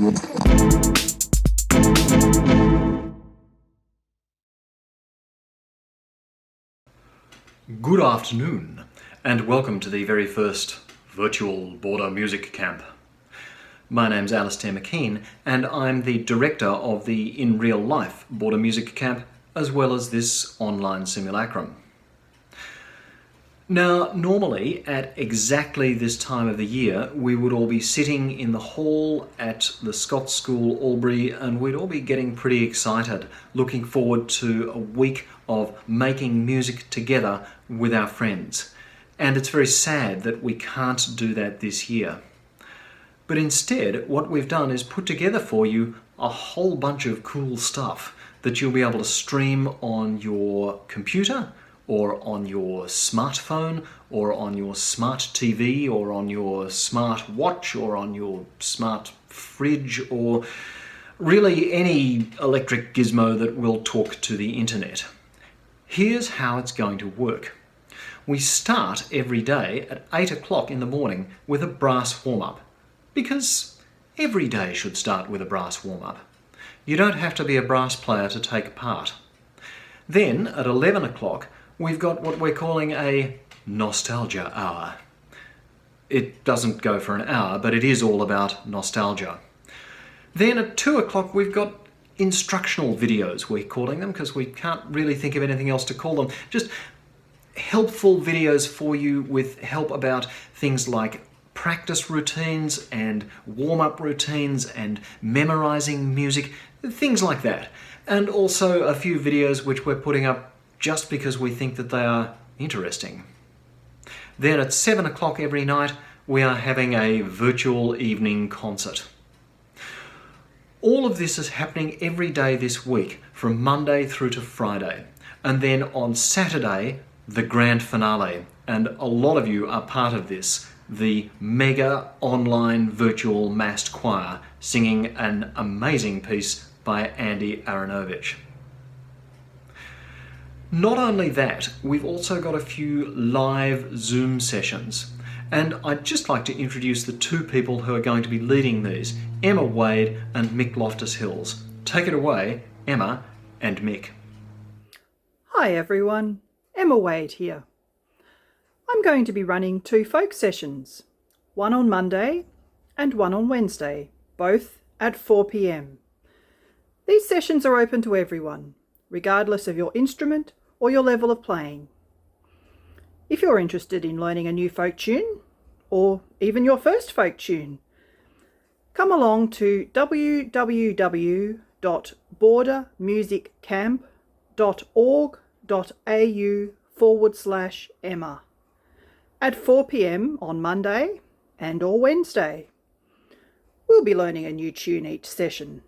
Good afternoon, and welcome to the very first virtual Border Music Camp. My name's Alastair McKean, and I'm the director of the in real life Border Music Camp, as well as this online simulacrum. Now, normally at exactly this time of the year, we would all be sitting in the hall at the Scots School, Albury, and we'd all be getting pretty excited, looking forward to a week of making music together with our friends. And it's very sad that we can't do that this year. But instead, what we've done is put together for you a whole bunch of cool stuff that you'll be able to stream on your computer, or on your smartphone, or on your smart TV, or on your smart watch, or on your smart fridge, or really any electric gizmo that will talk to the internet. Here's how it's going to work. We start every day at 8 o'clock in the morning with a brass warm-up, because every day should start with a brass warm-up. You don't have to be a brass player to take part. Then at 11 o'clock, we've got what we're calling a nostalgia hour. It doesn't go for an hour, but it is all about nostalgia. Then at 2 o'clock, we've got instructional videos, we're calling them, because we can't really think of anything else to call them. Just helpful videos for you with help about things like practice routines and warm-up routines and memorizing music, things like that. And also a few videos which we're putting up just because we think that they are interesting. Then at 7 o'clock every night, we are having a virtual evening concert. All of this is happening every day this week, from Monday through to Friday. And then on Saturday, the grand finale. And a lot of you are part of this, the mega online virtual massed choir singing an amazing piece by Andy Aronovich. Not only that, we've also got a few live Zoom sessions. And I'd just like to introduce the two people who are going to be leading these, Emma Wade and Mick Loftus-Hills. Take it away, Emma and Mick. Hi everyone, Emma Wade here. I'm going to be running two folk sessions, one on Monday and one on Wednesday, both at 4 p.m. These sessions are open to everyone, regardless of your instrument or your level of playing. If you're interested in learning a new folk tune, or even your first folk tune, come along to www.bordermusiccamp.org.au/Emma at 4 p.m. on Monday and or Wednesday. We'll be learning a new tune each session.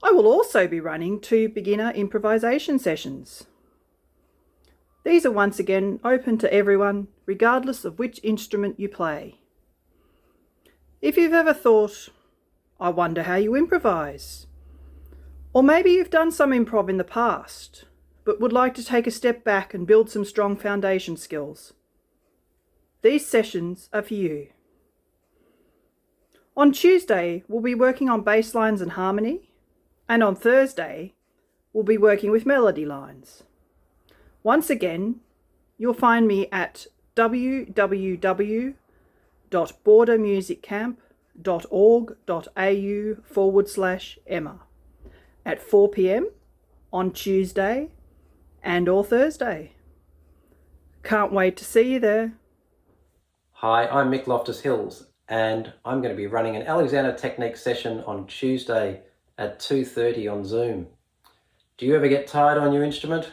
I will also be running two beginner improvisation sessions. These are once again open to everyone, regardless of which instrument you play. If you've ever thought, I wonder how you improvise, or maybe you've done some improv in the past, but would like to take a step back and build some strong foundation skills, these sessions are for you. On Tuesday, we'll be working on bass lines and harmony, and on Thursday, we'll be working with melody lines. Once again, you'll find me at www.bordermusiccamp.org.au/Emma at 4 p.m. on Tuesday and or Thursday. Can't wait to see you there. Hi, I'm Mick Loftus-Hills, and I'm going to be running an Alexander Technique session on Tuesday at 2:30 on Zoom. Do you ever get tired on your instrument?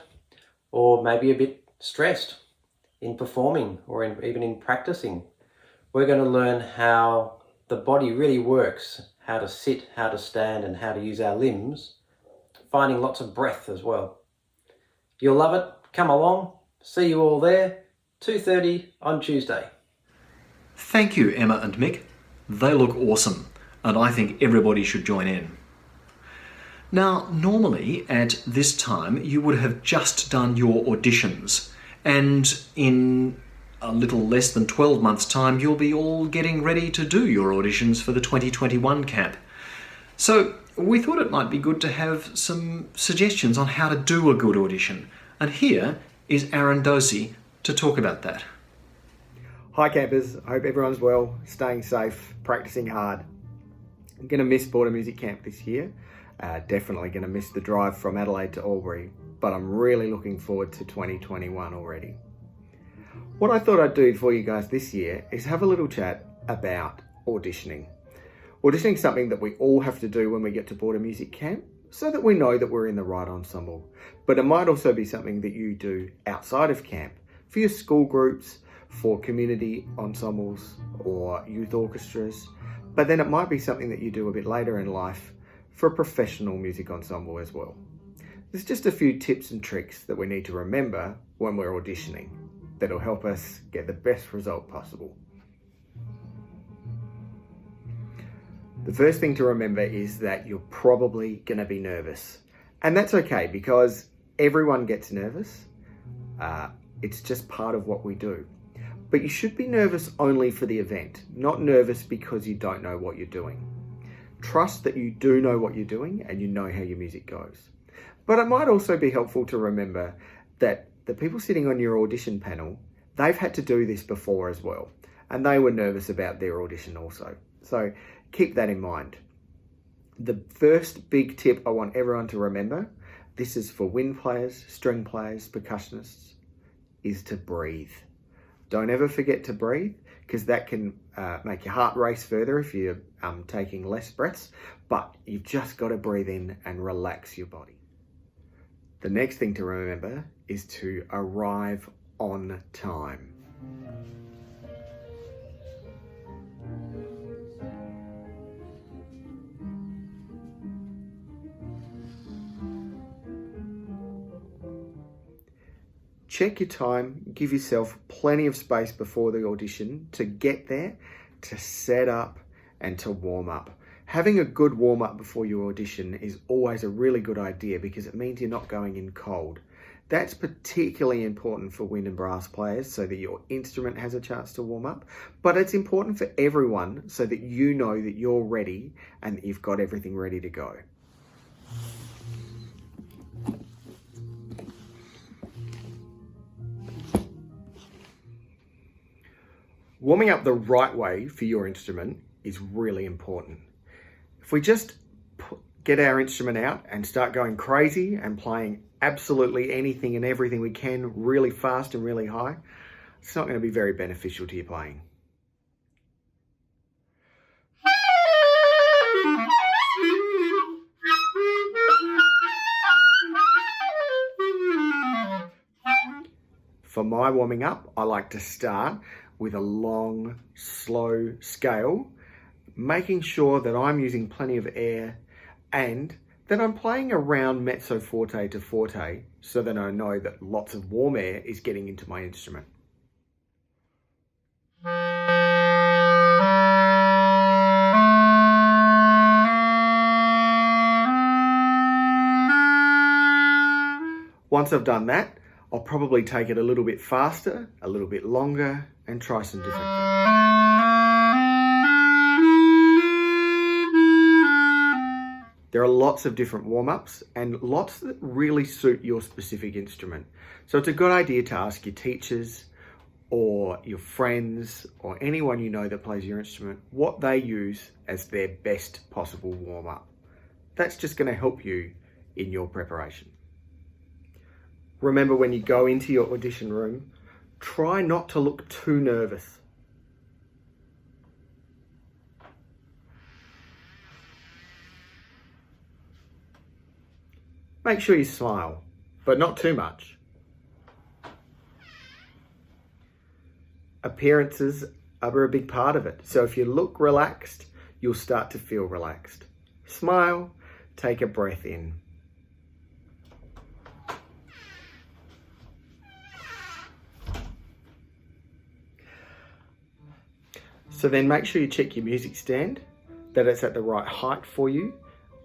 Or maybe a bit stressed in performing or even in practicing? We're going to learn how the body really works, how to sit, how to stand, and how to use our limbs, finding lots of breath as well. You'll love it. Come along. See you all there, 2:30 on Tuesday. Thank you, Emma and Mick. They look awesome, and I think everybody should join in. Now, normally at this time, you would have just done your auditions, and in a little less than 12 months' time, you'll be all getting ready to do your auditions for the 2021 camp. So we thought it might be good to have some suggestions on how to do a good audition. And here is Aaron Dosey to talk about that. Hi campers, I hope everyone's well, staying safe, practicing hard. I'm going to miss Border Music Camp this year. Definitely going to miss the drive from Adelaide to Albury, but I'm really looking forward to 2021 already. What I thought I'd do for you guys this year is have a little chat about auditioning. Auditioning is something that we all have to do when we get to Border Music Camp so that we know that we're in the right ensemble. But it might also be something that you do outside of camp for your school groups, for community ensembles or youth orchestras. But then it might be something that you do a bit later in life for a professional music ensemble as well. There's just a few tips and tricks that we need to remember when we're auditioning that'll help us get the best result possible. The first thing to remember is that you're probably going to be nervous. And that's okay because everyone gets nervous. It's just part of what we do. But you should be nervous only for the event, not nervous because you don't know what you're doing. Trust that you do know what you're doing and you know how your music goes. But it might also be helpful to remember that the people sitting on your audition panel, they've had to do this before as well. And they were nervous about their audition also. So keep that in mind. The first big tip I want everyone to remember, this is for wind players, string players, percussionists, is to breathe. Don't ever forget to breathe because that can make your heart race further if you're taking less breaths, but you've just got to breathe in and relax your body. The next thing to remember is to arrive on time. Check your time, give yourself plenty of space before the audition to get there, to set up and to warm up. Having a good warm up before your audition is always a really good idea because it means you're not going in cold. That's particularly important for wind and brass players so that your instrument has a chance to warm up, but it's important for everyone so that you know that you're ready and that you've got everything ready to go. Warming up the right way for your instrument is really important. If we just get our instrument out and start going crazy and playing absolutely anything and everything we can really fast and really high, it's not going to be very beneficial to your playing. For my warming up, I like to start with a long, slow scale, making sure that I'm using plenty of air and that I'm playing around mezzo forte to forte so that I know that lots of warm air is getting into my instrument. Once I've done that, I'll probably take it a little bit faster, a little bit longer, and try some different things. There are lots of different warm-ups and lots that really suit your specific instrument. So it's a good idea to ask your teachers or your friends or anyone you know that plays your instrument what they use as their best possible warm-up. That's just going to help you in your preparation. Remember, when you go into your audition room, try not to look too nervous. Make sure you smile, but not too much. Appearances are a big part of it. So if you look relaxed, you'll start to feel relaxed. Smile, take a breath in. So then make sure you check your music stand, that it's at the right height for you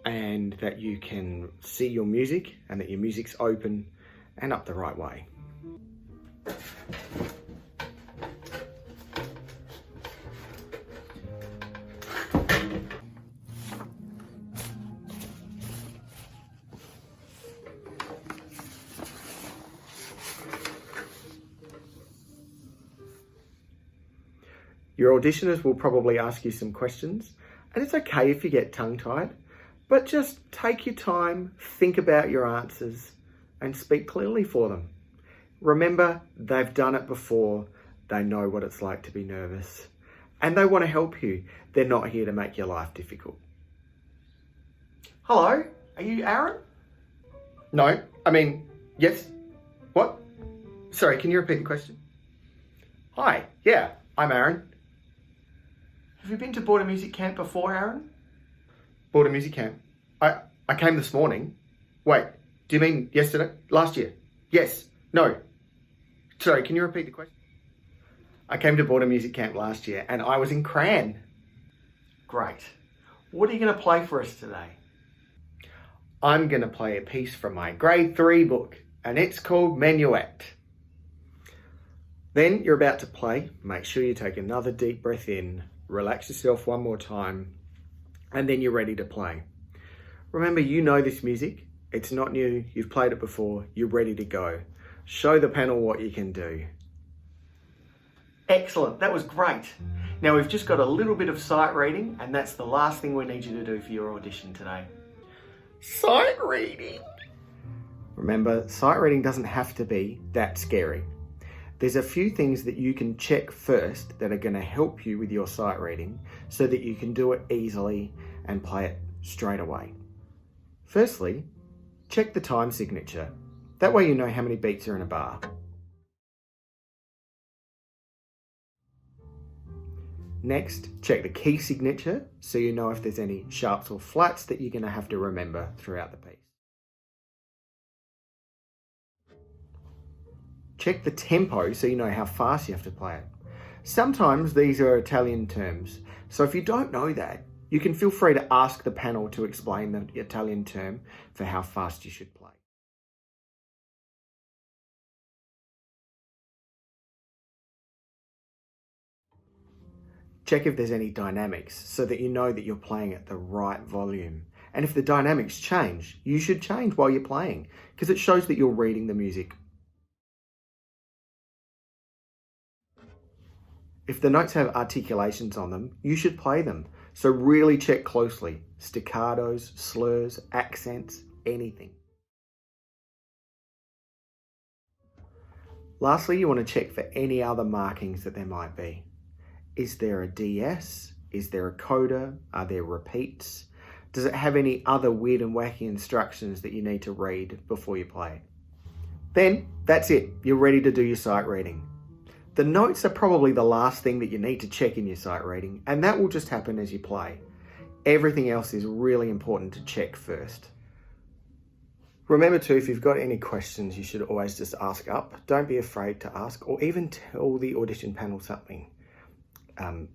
and that you can see your music and that your music's open and up the right way. Your auditioners will probably ask you some questions, and it's okay if you get tongue-tied, but just take your time, think about your answers, and speak clearly for them. Remember, they've done it before, they know what it's like to be nervous, and they want to help you. They're not here to make your life difficult. Hello, are you Aaron? No, yes. What? Sorry, can you repeat the question? Hi, yeah, I'm Aaron. Have you been to Border Music Camp before, Aaron? Border Music Camp? I came this morning. Wait, do you mean yesterday? Last year? Yes. No. Sorry, can you repeat the question? I came to Border Music Camp last year and I was in Cran. Great. What are you going to play for us today? I'm going to play a piece from my grade 3 book, and it's called Menuet. Then you're about to play. Make sure you take another deep breath in, relax yourself one more time, and then you're ready to play. Remember, you know this music. It's not new. You've played it before. You're ready to go. Show the panel what you can do. Excellent. That was great. Now we've just got a little bit of sight reading, and that's the last thing we need you to do for your audition today. Sight reading. Remember, sight reading doesn't have to be that scary. There's a few things that you can check first that are going to help you with your sight reading so that you can do it easily and play it straight away. Firstly, check the time signature. That way you know how many beats are in a bar. Next, check the key signature so you know if there's any sharps or flats that you're going to have to remember throughout the piece. Check the tempo so you know how fast you have to play it. Sometimes these are Italian terms, so if you don't know that, you can feel free to ask the panel to explain the Italian term for how fast you should play. Check if there's any dynamics so that you know that you're playing at the right volume. And if the dynamics change, you should change while you're playing because it shows that you're reading the music. If the notes have articulations on them, you should play them. So really check closely. Staccatos, slurs, accents, anything. Lastly, you want to check for any other markings that there might be. Is there a DS? Is there a coda? Are there repeats? Does it have any other weird and wacky instructions that you need to read before you play? Then that's it. You're ready to do your sight reading. The notes are probably the last thing that you need to check in your sight reading, and that will just happen as you play. Everything else is really important to check first. Remember too, if you've got any questions, you should always just ask up. Don't be afraid to ask or even tell the audition panel something.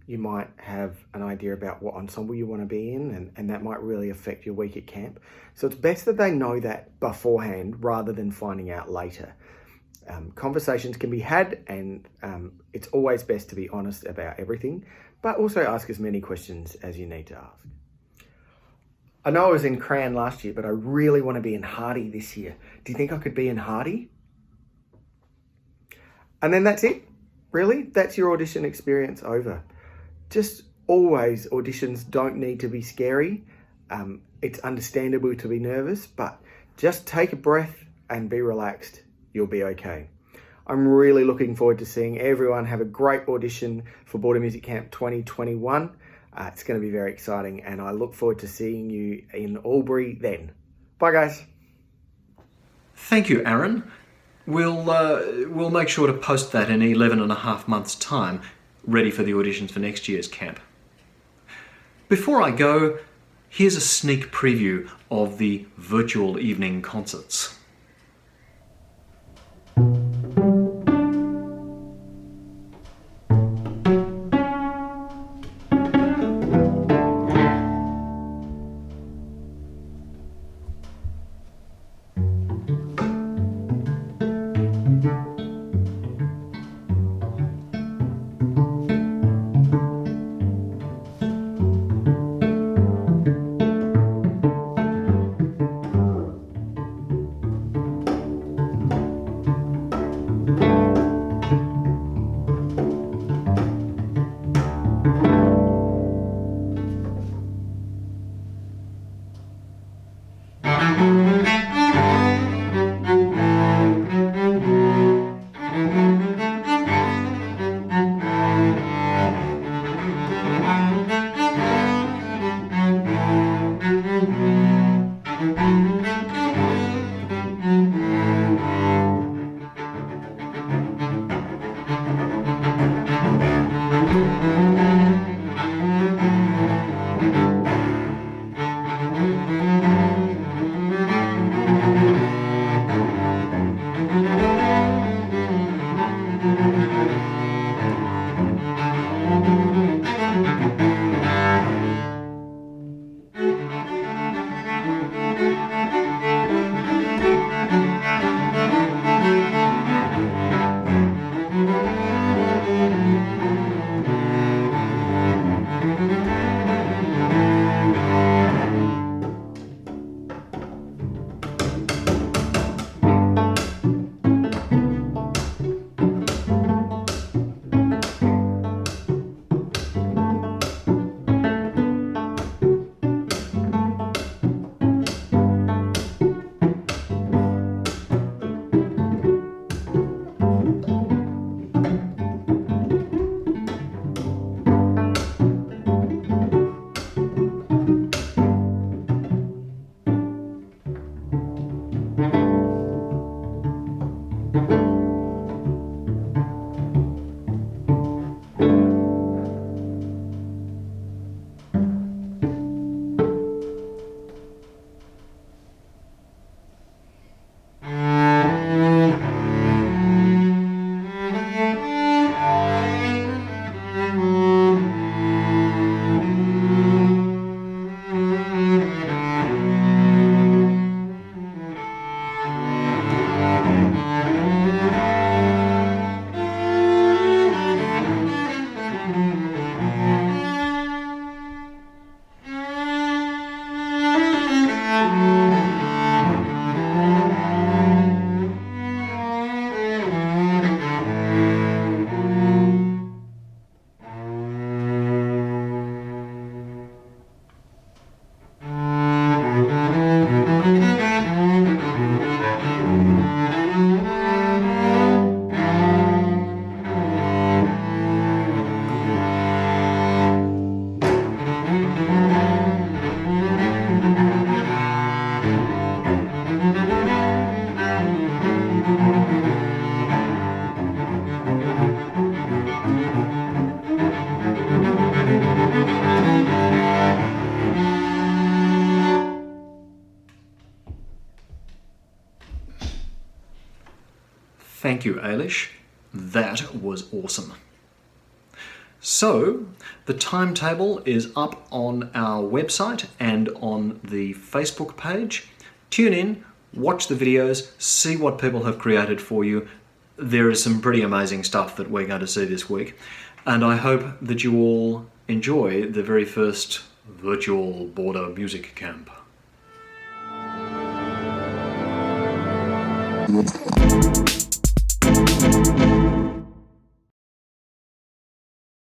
You might have an idea about what ensemble you want to be in, and that might really affect your week at camp. So it's best that they know that beforehand rather than finding out later. Conversations can be had, and it's always best to be honest about everything, but also ask as many questions as you need to ask. I know I was in Cran last year, but I really want to be in Hardy this year. Do you think I could be in Hardy? And then that's it. Really, that's your audition experience over. Just always, auditions don't need to be scary. It's understandable to be nervous, but just take a breath and be relaxed. You'll be okay. I'm really looking forward to seeing everyone have a great audition for Border Music Camp 2021. It's going to be very exciting, and I look forward to seeing you in Albury then. Bye, guys. Thank you, Aaron. We'll make sure to post that in 11.5 months' time, ready for the auditions for next year's camp. Before I go, here's a sneak preview of the virtual evening concerts. Thank you, Aylish. That was awesome. So, the timetable is up on our website and on the Facebook page. Tune in, watch the videos, see what people have created for you. There is some pretty amazing stuff that we're going to see this week. And I hope that you all enjoy the very first virtual border music camp.